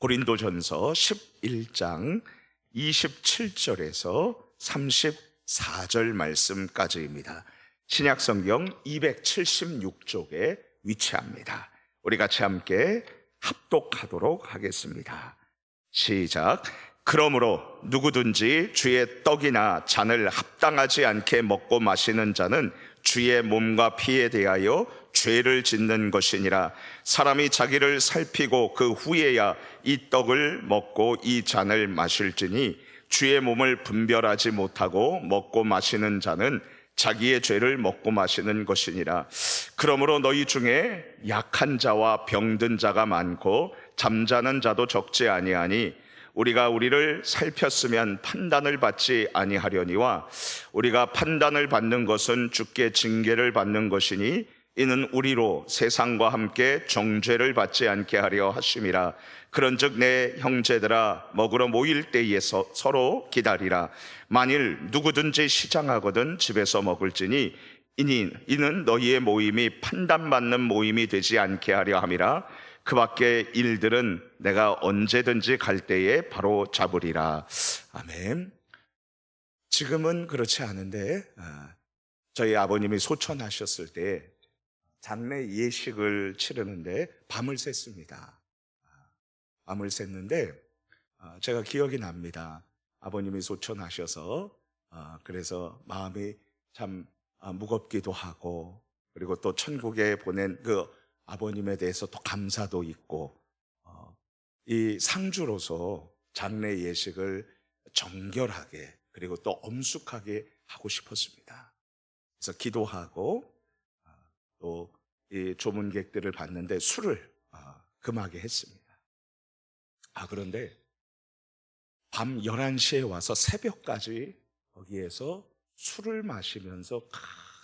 고린도전서 11장 27절에서 34절 말씀까지입니다. 신약성경 276쪽에 위치합니다. 우리 같이 함께 합독하도록 하겠습니다. 시작. 그러므로 누구든지 주의 떡이나 잔을 합당하지 않게 먹고 마시는 자는 주의 몸과 피에 대하여 죄를 짓는 것이니라. 사람이 자기를 살피고 그 후에야 이 떡을 먹고 이 잔을 마실지니 주의 몸을 분별하지 못하고 먹고 마시는 자는 자기의 죄를 먹고 마시는 것이니라. 그러므로 너희 중에 약한 자와 병든 자가 많고 잠자는 자도 적지 아니하니 우리가 우리를 살폈으면 판단을 받지 아니하려니와 우리가 판단을 받는 것은 주께 징계를 받는 것이니 이는 우리로 세상과 함께 정죄를 받지 않게 하려 하심이라. 그런즉 내 형제들아, 먹으러 모일 때에 서로 기다리라. 만일 누구든지 시장하거든 집에서 먹을지니 이는 너희의 모임이 판단받는 모임이 되지 않게 하려 함이라. 그 밖의 일들은 내가 언제든지 갈 때에 바로 잡으리라. 아멘. 지금은 그렇지 않은데 저희 아버님이 소천하셨을 때 장례 예식을 치르는데 밤을 샜습니다. 밤을 샜는데 제가 기억이 납니다. 아버님이 소천하셔서 그래서 마음이 참 무겁기도 하고, 그리고 또 천국에 보낸 그 아버님에 대해서 또 감사도 있고, 이 상주로서 장례 예식을 정결하게 그리고 또 엄숙하게 하고 싶었습니다. 그래서 기도하고 또 이 조문객들을 봤는데 술을 금하게 했습니다. 그런데 밤 11시에 와서 새벽까지 거기에서 술을 마시면서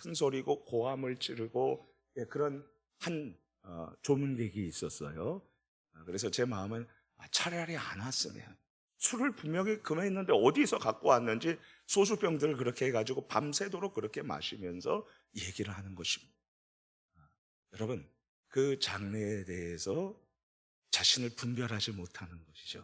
큰 소리고 고함을 지르고 그런 한 조문객이 있었어요. 그래서 제 마음은 차라리 안 왔으면, 술을 분명히 금했는데 어디서 갖고 왔는지 소주병들을 그렇게 해가지고 밤새도록 그렇게 마시면서 얘기를 하는 것입니다. 여러분, 그 장래에 대해서 자신을 분별하지 못하는 것이죠.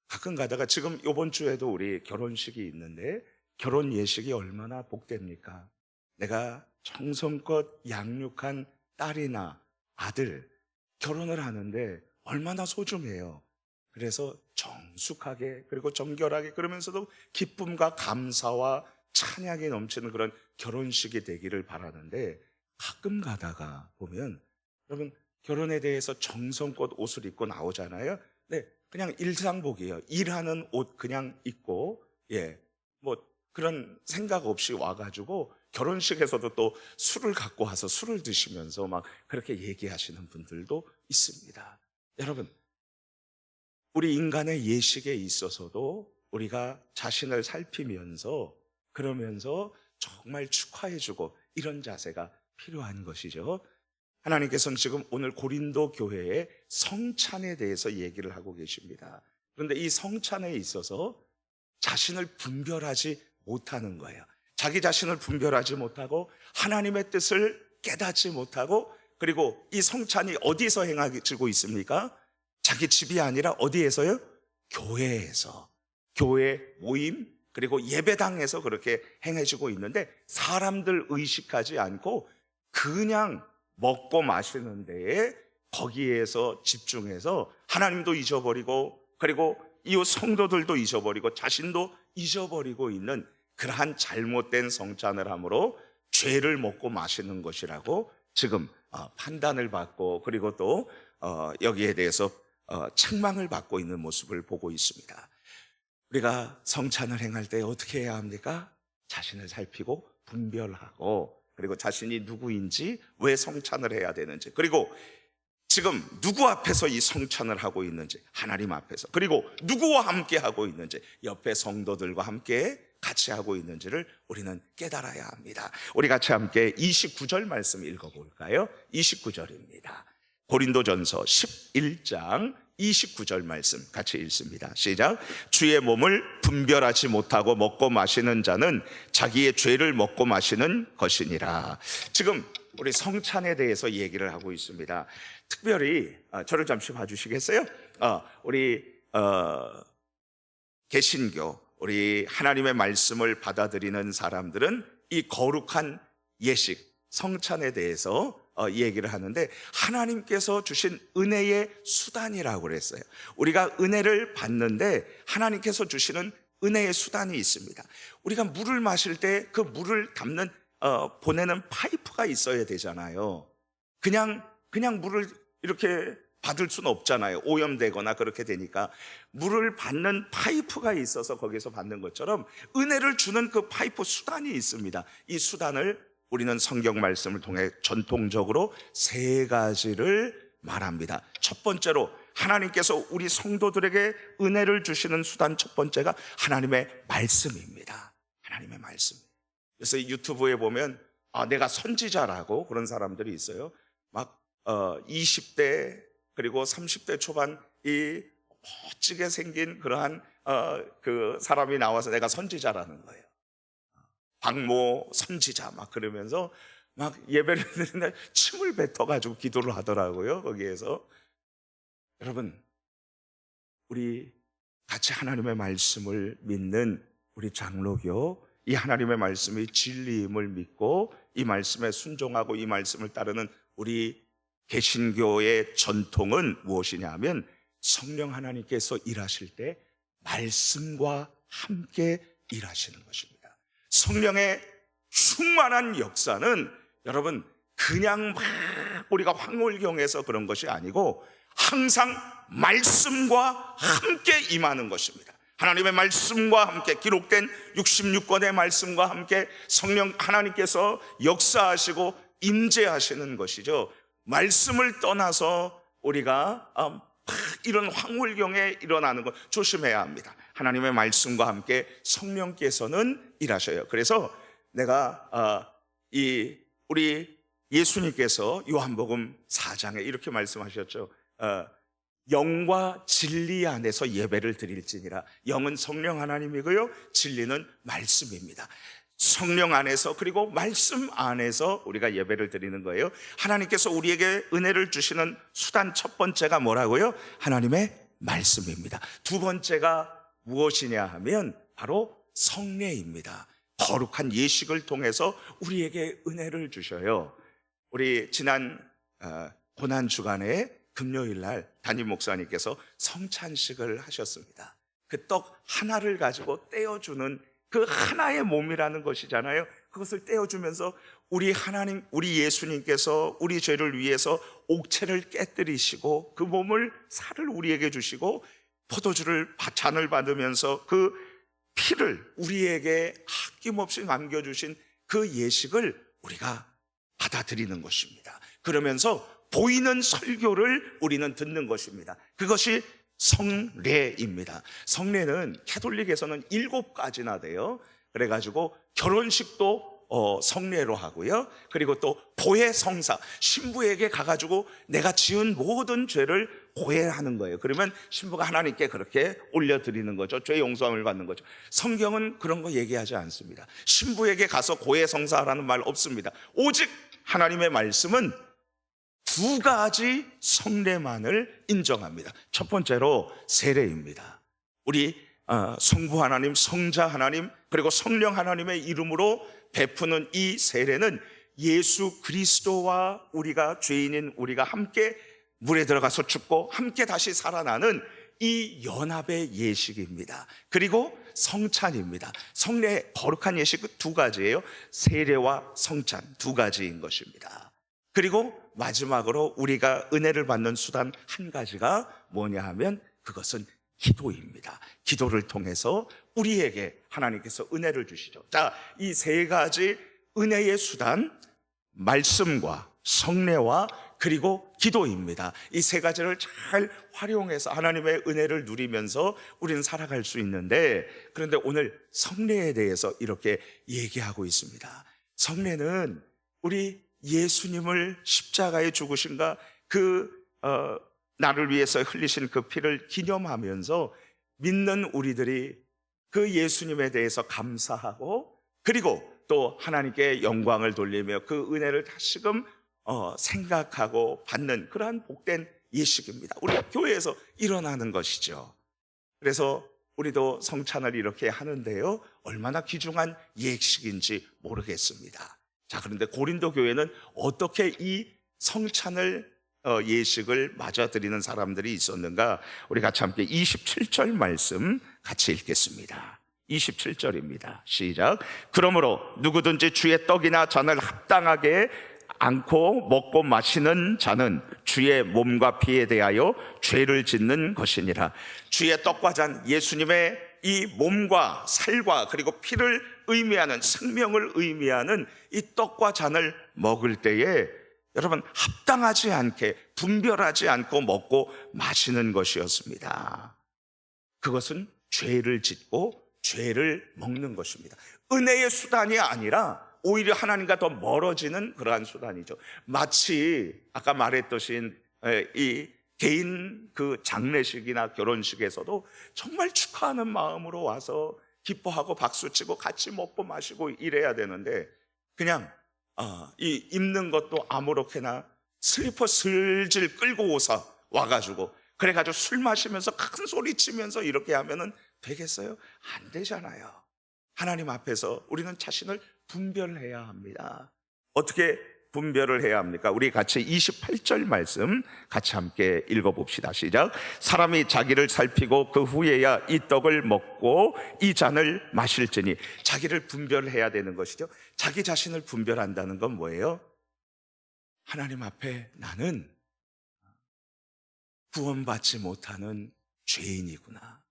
가끔 가다가 지금 이번 주에도 우리 결혼식이 있는데 결혼 예식이 얼마나 복됩니까? 내가 정성껏 양육한 딸이나 아들 결혼을 하는데 얼마나 소중해요. 그래서 정숙하게 그리고 정결하게, 그러면서도 기쁨과 감사와 찬양이 넘치는 그런 결혼식이 되기를 바라는데, 가끔 가다가 보면 여러분 결혼에 대해서 정성껏 옷을 입고 나오잖아요. 네, 그냥 일상복이에요. 일하는 옷 그냥 입고 뭐 그런 생각 없이 와가지고 결혼식에서도 또 술을 갖고 와서 술을 드시면서 막 그렇게 얘기하시는 분들도 있습니다. 여러분, 우리 인간의 예식에 있어서도 우리가 자신을 살피면서 그러면서 정말 축하해주고 이런 자세가 필요한 것이죠. 하나님께서는 지금 오늘 고린도 교회의 성찬에 대해서 얘기를 하고 계십니다. 그런데 이 성찬에 있어서 자신을 분별하지 못하는 거예요. 자기 자신을 분별하지 못하고 하나님의 뜻을 깨닫지 못하고, 그리고 이 성찬이 어디서 행해지고 있습니까? 자기 집이 아니라 어디에서요? 교회에서, 교회 모임 그리고 예배당에서 그렇게 행해지고 있는데, 사람들 의식하지 않고 그냥 먹고 마시는 데에 거기에서 집중해서 하나님도 잊어버리고, 그리고 이웃 성도들도 잊어버리고 자신도 잊어버리고 있는 그러한 잘못된 성찬을 함으로 죄를 먹고 마시는 것이라고 지금 판단을 받고, 그리고 또 여기에 대해서 책망을 받고 있는 모습을 보고 있습니다. 우리가 성찬을 행할 때 어떻게 해야 합니까? 자신을 살피고 분별하고, 그리고 자신이 누구인지, 왜 성찬을 해야 되는지, 그리고 지금 누구 앞에서 이 성찬을 하고 있는지, 하나님 앞에서, 그리고 누구와 함께 하고 있는지, 옆에 성도들과 함께 같이 하고 있는지를 우리는 깨달아야 합니다. 우리 같이 함께 29절 말씀 읽어볼까요? 29절입니다. 고린도전서 11장 29절 말씀 같이 읽습니다. 시작. 주의 몸을 분별하지 못하고 먹고 마시는 자는 자기의 죄를 먹고 마시는 것이니라. 지금 우리 성찬에 대해서 얘기를 하고 있습니다. 특별히 저를 잠시 봐주시겠어요? 우리 개신교, 우리 하나님의 말씀을 받아들이는 사람들은 이 거룩한 예식, 성찬에 대해서 얘기를 하는데, 하나님께서 주신 은혜의 수단이라고 그랬어요. 우리가 은혜를 받는데 하나님께서 주시는 은혜의 수단이 있습니다. 우리가 물을 마실 때 그 물을 담는 보내는 파이프가 있어야 되잖아요. 그냥 물을 이렇게 받을 수는 없잖아요. 오염되거나 그렇게 되니까 물을 받는 파이프가 있어서 거기서 받는 것처럼 은혜를 주는 그 파이프 수단이 있습니다. 이 수단을 우리는 성경 말씀을 통해 전통적으로 세 가지를 말합니다. 첫 번째로 하나님께서 우리 성도들에게 은혜를 주시는 수단, 첫 번째가 하나님의 말씀입니다. 하나님의 말씀. 그래서 유튜브에 보면 내가 선지자라고 그런 사람들이 있어요. 막 20대 그리고 30대 초반 이 멋지게 생긴 그러한 그 사람이 나와서 내가 선지자라는 거예요. 박모 선지자 막 그러면서 막 예배를 드리는데 침을 뱉어가지고 기도를 하더라고요. 거기에서. 여러분, 우리 같이 하나님의 말씀을 믿는 우리 장로교, 이 하나님의 말씀이 진리임을 믿고 이 말씀에 순종하고 이 말씀을 따르는 우리 개신교의 전통은 무엇이냐 하면, 성령 하나님께서 일하실 때 말씀과 함께 일하시는 것입니다. 성령의 충만한 역사는 여러분 그냥 막 우리가 황홀경에서 그런 것이 아니고 항상 말씀과 함께 임하는 것입니다. 하나님의 말씀과 함께 기록된 66권의 말씀과 함께 성령 하나님께서 역사하시고 임재하시는 것이죠. 말씀을 떠나서 우리가 이런 황홀경에 일어나는 것 조심해야 합니다. 하나님의 말씀과 함께 성령께서는 일하셔요. 그래서 내가 우리 예수님께서 요한복음 4장에 이렇게 말씀하셨죠. 영과 진리 안에서 예배를 드릴지니라. 영은 성령 하나님이고요, 진리는 말씀입니다. 성령 안에서, 그리고 말씀 안에서 우리가 예배를 드리는 거예요. 하나님께서 우리에게 은혜를 주시는 수단 첫 번째가 뭐라고요? 하나님의 말씀입니다. 두 번째가 무엇이냐 하면 바로 성례입니다. 거룩한 예식을 통해서 우리에게 은혜를 주셔요. 우리 지난 고난주간에 금요일 날 담임 목사님께서 성찬식을 하셨습니다. 그 떡 하나를 가지고 떼어주는 그 하나의 몸이라는 것이잖아요. 그것을 떼어주면서 우리 하나님, 우리 예수님께서 우리 죄를 위해서 옥체를 깨뜨리시고 그 몸을, 살을 우리에게 주시고 포도주를 잔을 받으면서 그 피를 우리에게 아낌없이 남겨주신 그 예식을 우리가 받아들이는 것입니다. 그러면서 보이는 설교를 우리는 듣는 것입니다. 그것이 성례입니다. 성례는 캐톨릭에서는 7가지나 돼요. 그래가지고 결혼식도 성례로 하고요. 그리고 또 보혜성사, 신부에게 가가지고 내가 지은 모든 죄를 고해하는 거예요. 그러면 신부가 하나님께 그렇게 올려드리는 거죠. 죄 용서함을 받는 거죠. 성경은 그런 거 얘기하지 않습니다. 신부에게 가서 고해성사라는 말 없습니다. 오직 하나님의 말씀은 2가지 성례만을 인정합니다. 첫 번째로 세례입니다. 우리 성부 하나님, 성자 하나님, 그리고 성령 하나님의 이름으로 베푸는 이 세례는 예수 그리스도와 우리가, 죄인인 우리가 함께 물에 들어가서 죽고 함께 다시 살아나는 이 연합의 예식입니다. 그리고 성찬입니다. 성례, 거룩한 예식은 2가지예요. 세례와 성찬, 2가지인 것입니다. 그리고 마지막으로 우리가 은혜를 받는 수단 한 가지가 뭐냐 하면 그것은 기도입니다. 기도를 통해서 우리에게 하나님께서 은혜를 주시죠. 자, 이 3가지 은혜의 수단, 말씀과 성례와 그리고 기도입니다. 이 3가지를 잘 활용해서 하나님의 은혜를 누리면서 우리는 살아갈 수 있는데, 그런데 오늘 성례에 대해서 이렇게 얘기하고 있습니다. 성례는 우리 예수님을 십자가에 죽으신가 나를 위해서 흘리신 그 피를 기념하면서 믿는 우리들이 그 예수님에 대해서 감사하고, 그리고 또 하나님께 영광을 돌리며 그 은혜를 다시금 생각하고 받는 그러한 복된 예식입니다. 우리 교회에서 일어나는 것이죠. 그래서 우리도 성찬을 이렇게 하는데요, 얼마나 귀중한 예식인지 모르겠습니다. 자, 그런데 고린도 교회는 어떻게 이 성찬을 예식을 맞아들이는 사람들이 있었는가? 우리 같이 함께 27절 말씀 같이 읽겠습니다. 27절입니다. 시작. 그러므로 누구든지 주의 떡이나 잔을 합당하게 않고 먹고 마시는 자는 주의 몸과 피에 대하여 죄를 짓는 것이니라. 주의 떡과 잔, 예수님의 이 몸과 살과 그리고 피를 의미하는, 생명을 의미하는 이 떡과 잔을 먹을 때에 여러분, 합당하지 않게, 분별하지 않고 먹고 마시는 것이었습니다. 그것은 죄를 짓고 죄를 먹는 것입니다. 은혜의 수단이 아니라 오히려 하나님과 더 멀어지는 그러한 수단이죠. 마치 아까 말했듯이 이 개인 그 장례식이나 결혼식에서도 정말 축하하는 마음으로 와서 기뻐하고 박수치고 같이 먹고 마시고 이래야 되는데, 그냥 이 입는 것도 아무렇게나 슬리퍼 슬질 끌고 와가지고 그래가지고 술 마시면서 큰 소리 치면서 이렇게 하면은 되겠어요? 안 되잖아요. 하나님 앞에서 우리는 자신을 분별해야 합니다. 어떻게 분별을 해야 합니까? 우리 같이 28절 말씀 같이 함께 읽어봅시다. 시작. 사람이 자기를 살피고 그 후에야 이 떡을 먹고 이 잔을 마실지니. 자기를 분별해야 되는 것이죠. 자기 자신을 분별한다는 건 뭐예요? 하나님 앞에 나는 구원받지 못하는 죄인이구나.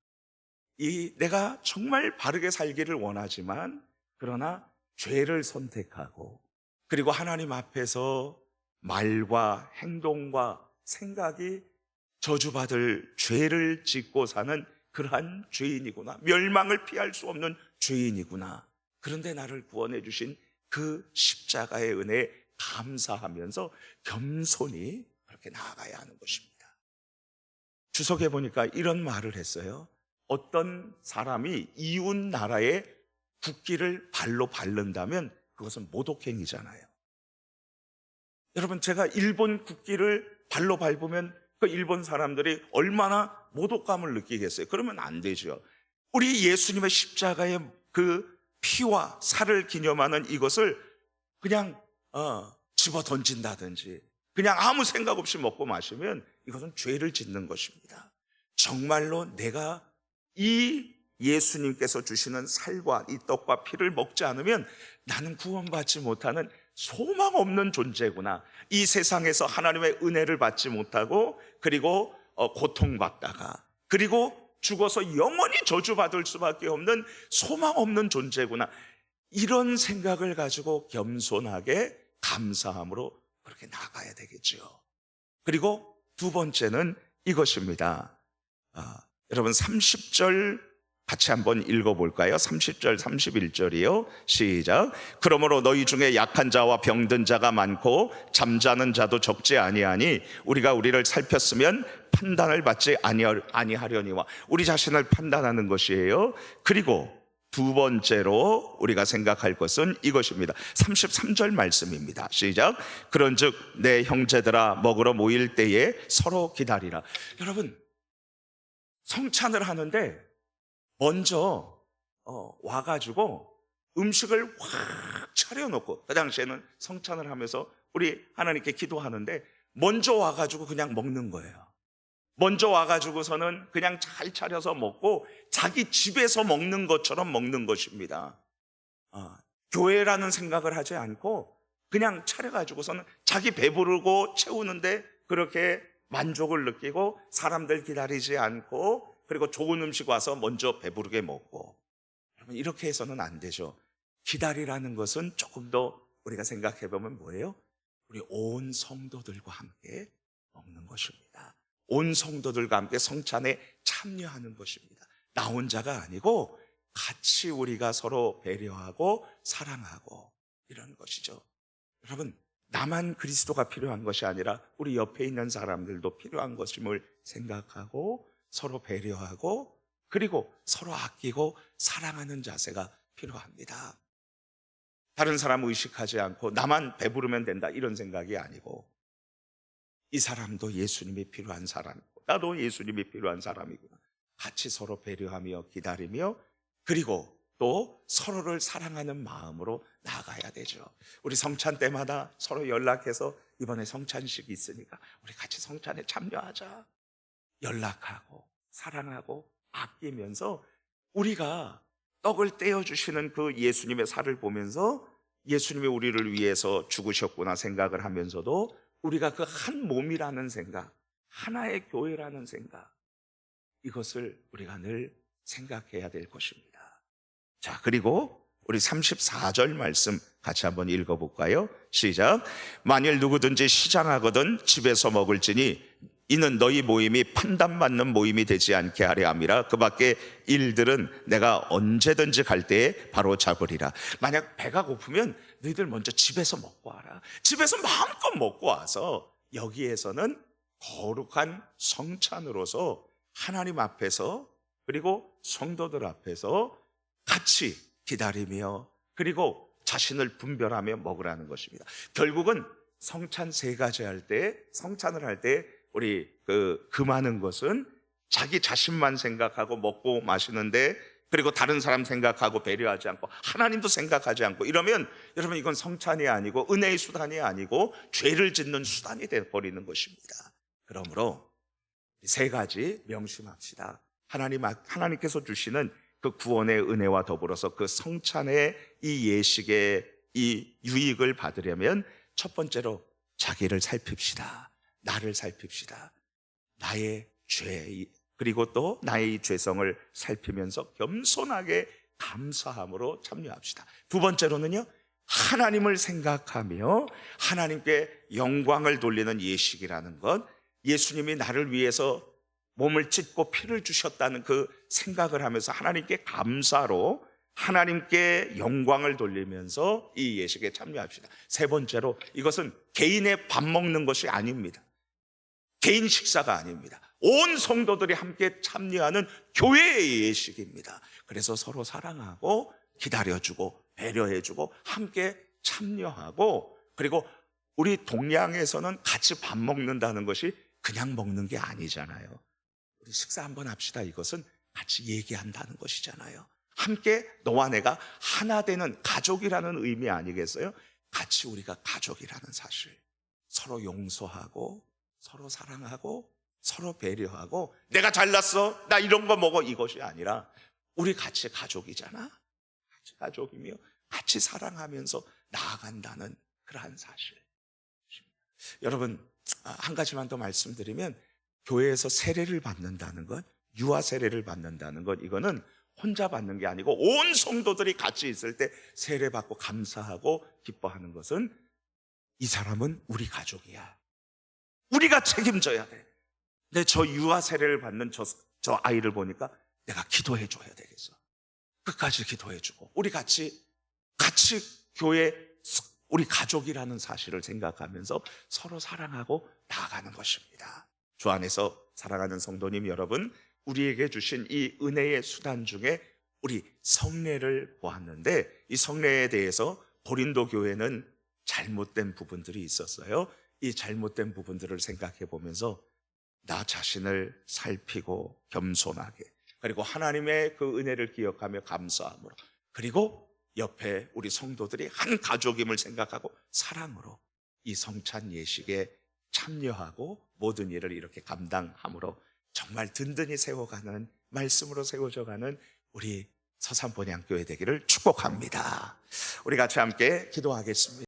내가 정말 바르게 살기를 원하지만 그러나 죄를 선택하고 그리고 하나님 앞에서 말과 행동과 생각이 저주받을 죄를 짓고 사는 그러한 죄인이구나. 멸망을 피할 수 없는 죄인이구나. 그런데 나를 구원해 주신 그 십자가의 은혜에 감사하면서 겸손히 그렇게 나아가야 하는 것입니다. 주석에 보니까 이런 말을 했어요. 어떤 사람이 이웃 나라의 국기를 발로 밟는다면 그것은 모독행위잖아요. 여러분, 제가 일본 국기를 발로 밟으면 그 일본 사람들이 얼마나 모독감을 느끼겠어요? 그러면 안 되죠. 우리 예수님의 십자가의 그 피와 살을 기념하는 이것을 그냥 집어 던진다든지 그냥 아무 생각 없이 먹고 마시면 이것은 죄를 짓는 것입니다. 정말로 내가 이 예수님께서 주시는 살과 이 떡과 피를 먹지 않으면 나는 구원받지 못하는 소망 없는 존재구나. 이 세상에서 하나님의 은혜를 받지 못하고 그리고 고통받다가 그리고 죽어서 영원히 저주받을 수밖에 없는 소망 없는 존재구나. 이런 생각을 가지고 겸손하게 감사함으로 그렇게 나가야 되겠죠. 그리고 두 번째는 이것입니다. 여러분 30절 같이 한번 읽어볼까요? 30절 31절이요 시작. 그러므로 너희 중에 약한 자와 병든 자가 많고 잠자는 자도 적지 아니하니 우리가 우리를 살폈으면 판단을 받지 아니하려니와. 우리 자신을 판단하는 것이에요. 그리고 두 번째로 우리가 생각할 것은 이것입니다. 33절 말씀입니다. 시작. 그런즉 내 형제들아 먹으러 모일 때에 서로 기다리라. 여러분, 성찬을 하는데 먼저 와가지고 음식을 확 차려놓고, 그 당시에는 성찬을 하면서 우리 하나님께 기도하는데 먼저 와가지고 그냥 먹는 거예요. 먼저 와가지고서는 그냥 잘 차려서 먹고 자기 집에서 먹는 것처럼 먹는 것입니다. 교회라는 생각을 하지 않고 그냥 차려가지고서는 자기 배부르고 채우는데 그렇게 만족을 느끼고 사람들 기다리지 않고 그리고 좋은 음식 와서 먼저 배부르게 먹고. 여러분, 이렇게 해서는 안 되죠. 기다리라는 것은 조금 더 우리가 생각해 보면 뭐예요? 우리 온 성도들과 함께 먹는 것입니다. 온 성도들과 함께 성찬에 참여하는 것입니다. 나 혼자가 아니고 같이 우리가 서로 배려하고 사랑하고 이런 것이죠. 여러분, 나만 그리스도가 필요한 것이 아니라 우리 옆에 있는 사람들도 필요한 것임을 생각하고 서로 배려하고 그리고 서로 아끼고 사랑하는 자세가 필요합니다. 다른 사람 의식하지 않고 나만 배부르면 된다 이런 생각이 아니고 이 사람도 예수님이 필요한 사람이고 나도 예수님이 필요한 사람이구나. 같이 서로 배려하며 기다리며 그리고 또 서로를 사랑하는 마음으로 나아가야 되죠. 우리 성찬 때마다 서로 연락해서 이번에 성찬식이 있으니까 우리 같이 성찬에 참여하자. 연락하고 사랑하고 아끼면서 우리가 떡을 떼어주시는 그 예수님의 살을 보면서 예수님이 우리를 위해서 죽으셨구나 생각을 하면서도 우리가 그 한 몸이라는 생각, 하나의 교회라는 생각, 이것을 우리가 늘 생각해야 될 것입니다. 자, 그리고 우리 34절 말씀 같이 한번 읽어볼까요? 시작. 만일 누구든지 시장하거든 집에서 먹을지니 이는 너희 모임이 판단받는 모임이 되지 않게 하려 함이라. 그 밖에 일들은 내가 언제든지 갈 때에 바로 잡으리라. 만약 배가 고프면 너희들 먼저 집에서 먹고 와라. 집에서 마음껏 먹고 와서 여기에서는 거룩한 성찬으로서 하나님 앞에서 그리고 성도들 앞에서 같이 기다리며 그리고 자신을 분별하며 먹으라는 것입니다. 결국은 성찬 세 가지 할 때, 성찬을 할 때 우리 그 많은 것은 자기 자신만 생각하고 먹고 마시는데 그리고 다른 사람 생각하고 배려하지 않고 하나님도 생각하지 않고 이러면 여러분 이건 성찬이 아니고 은혜의 수단이 아니고 죄를 짓는 수단이 되어버리는 것입니다. 그러므로 세 가지 명심합시다. 하나님께서 주시는 그 구원의 은혜와 더불어서 그 성찬의 이 예식의 이 유익을 받으려면 첫 번째로 자기를 살핍시다. 나를 살핍시다. 나의 죄 그리고 또 나의 죄성을 살피면서 겸손하게 감사함으로 참여합시다. 두 번째로는요, 하나님을 생각하며 하나님께 영광을 돌리는 예식이라는 것, 예수님이 나를 위해서 몸을 찢고 피를 주셨다는 그 생각을 하면서 하나님께 감사로 하나님께 영광을 돌리면서 이 예식에 참여합시다. 세 번째로 이것은 개인의 밥 먹는 것이 아닙니다. 개인 식사가 아닙니다. 온 성도들이 함께 참여하는 교회의 예식입니다. 그래서 서로 사랑하고 기다려주고 배려해주고 함께 참여하고 그리고 우리 동양에서는 같이 밥 먹는다는 것이 그냥 먹는 게 아니잖아요. 우리 식사 한번 합시다. 이것은 같이 얘기한다는 것이잖아요. 함께 너와 내가 하나 되는 가족이라는 의미 아니겠어요? 같이 우리가 가족이라는 사실, 서로 용서하고 서로 사랑하고 서로 배려하고 내가 잘났어 나 이런 거 먹어 이것이 아니라 우리 같이 가족이잖아. 같이 가족이며 같이 사랑하면서 나아간다는 그러한 사실. 여러분 한 가지만 더 말씀드리면 교회에서 세례를 받는다는 것, 유아 세례를 받는다는 것, 이거는 혼자 받는 게 아니고 온 성도들이 같이 있을 때 세례 받고 감사하고 기뻐하는 것은 이 사람은 우리 가족이야. 우리가 책임져야 돼. 근데 저 유아 세례를 받는 저 아이를 보니까 내가 기도해 줘야 되겠어. 끝까지 기도해 주고 우리 같이 교회 우리 가족이라는 사실을 생각하면서 서로 사랑하고 나아가는 것입니다. 주 안에서 사랑하는 성도님 여러분, 우리에게 주신 이 은혜의 수단 중에 우리 성례를 보았는데 이 성례에 대해서 고린도 교회는 잘못된 부분들이 있었어요. 이 잘못된 부분들을 생각해 보면서 나 자신을 살피고 겸손하게 그리고 하나님의 그 은혜를 기억하며 감사함으로 그리고 옆에 우리 성도들이 한 가족임을 생각하고 사랑으로 이 성찬 예식에 참여하고 모든 일을 이렇게 감당함으로 정말 든든히 세워가는 말씀으로 세워져가는 우리 서산본향교회 되기를 축복합니다. 우리 같이 함께 기도하겠습니다.